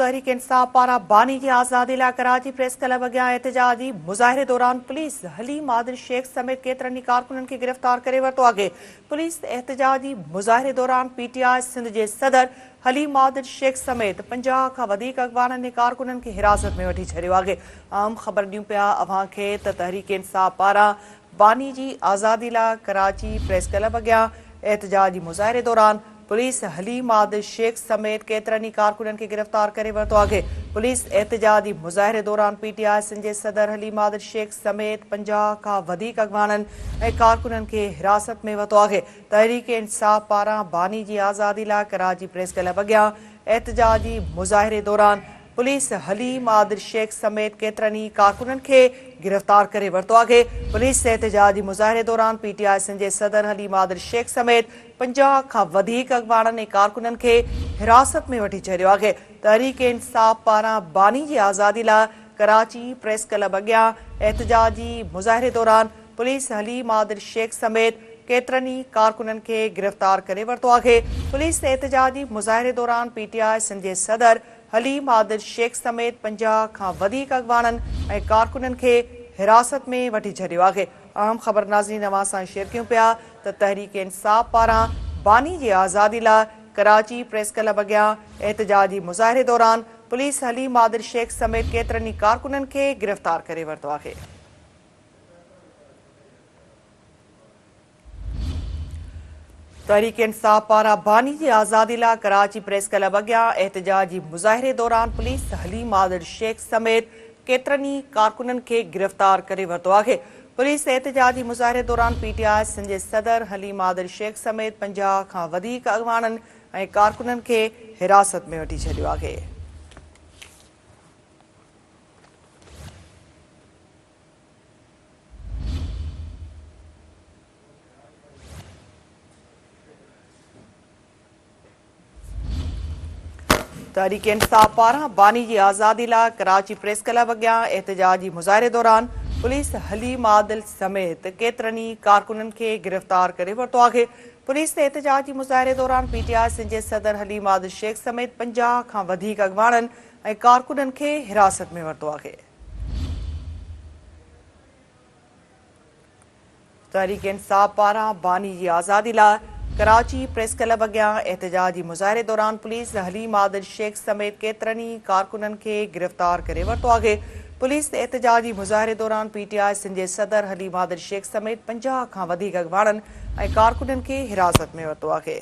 तहरीक इंसाफ पारा बानी की आज़ादी लाइ कराची प्रेस क्लब अॻियां एहतजाजी मुज़ाहिरे दौरान पुलिस हलीम आदिल शेख समेत केतिरनि कारकुननि खे गिरफ़्तार करे वरितो आहे। पुलिस एहतजाजी मुज़ाहिरे दौरान पीटीआई सिंध जे सदर हलीम आदिल शेख समेत 50 खां वधीक अॻवाननि ऐं कारकुननि खे हिरासत में वठी छॾियो आहे। आम ख़बर ॾियूं पिया अव्हां खे त तहरीक इंसाफ पारां बानी जी आज़ादी लाइ कराची प्रेस क्लब अॻियां एहतजाजी मुज़ाहिरे दौरान पुलिस हलीम आदिल शेख समेत केतिरनि कारकुननि खे गिरफ़्तार करे वरितो आहे। पुलिस एहतजाजी मुज़ाहिरे दौरान पीटीआई सिंध जे सदर हलीम आदिल शेख समेत 50 खां वधीक अॻवाननि ऐं कारकुननि खे हिरासत में वरितो आहे। तहरीक इंसाफ पारां बानी जी आज़ादी लाइ कराची प्रेस क्लब अॻियां एहतजाजी मुज़ाहिरे दौरान पुलिस हलीम आदिल शेख समेत केतिरनि कारकुननि खे गिरफ़्तार करे वरितो आहे। पुलिस एहतजाजी मुज़ाहिरे दौरान पीटीआई सिंध जे सदर हलीम आदिल शेख समेत 50 खां वधीक अॻवाननि ऐं कारकुननि खे हिरासत में वठी छॾियो आहे। तहरीक इंसाफ पारां बानी जी आज़ादी लाइ कराची प्रेस क्लब अॻियां एहतजाजी मुज़ाहिरे दौरान पुलिस हलीम आदिल शेख समेत केतिरनि कारकुननि खे गिरफ़्तार करे वरितो आहे। पुलिस एहतजाजी मुज़ाहिरे दौरान पीटीआई सिंध जे सदर हलीम आदिल शेख समेत 50 खां वधीक अॻवाननि ऐं कारकुननि खे हिरासत में वठी छॾियो आहे। अहम ख़बर नाज़रीन अवां सां शेयर कयूं पिया त तहरीक इंसाफ पारां बानी जी आज़ादी लाइ कराची प्रेस क्लब अॻियां एहतजाजी मुज़ाहिरे दौरान पुलिस हलीम आदिल शेख समेत केतिरनि कारकुननि खे गिरफ़्तार करे वरितो आहे। तहरीक इंसाफ पारां बानी की आज़ादी लाइ कराची प्रेस क्लब अॻियां एहतजाजी मुज़ाहिरे दौरान पुलिस हलीम आदिल शेख समेत केतिरनि कारकुननि खे गिरफ़्तार करे वरितो आहे। पुलिस एहतजाजी मुज़ाहिरे दौरान पीटीआई सिंध जे सदर हलीम आदिल शेख समेत 50 खां वधीक अॻवाननि ऐं कारकुननि खे हिरासत में वठी छॾियो आहे। तहरीक इंसाफ पारां बानी की आज़ादी लाइ कराची प्रेस क्लब अॻियां एहतजाजी मुज़ाहिरे दौरान पुलिस हलीम आदिल समेत केतिरनि कारकुननि खे गिरफ़्तार करे वरितो आहे। पुलिस एहतजाजी मुज़ाहिरे दौरान पीटीआई सिंध जे सदर हलीम आदिल शेख समेत 50 खां वधीक अॻवाननि ऐं कारकुननि खे हिरासत में वरितो आहे। तहरीक इंसाफ पारां बानी की आज़ादी लाइ कराची प्रेस क्लब अॻियां एहतजाजी मुज़ाहिरे दौरान पुलिस हलीम आदिल शेख समेत केतिरनि कारकुननि खे गिरफ़्तार करे वरितो आहे। पुलिस एहतजाजी मुज़ाहिरे दौरान पीटीआई सिंध जे सदर हलीम आदिल शेख समेत 50 खां वधीक अॻवाननि ऐं कारकुननि खे हिरासत में वरितो आहे।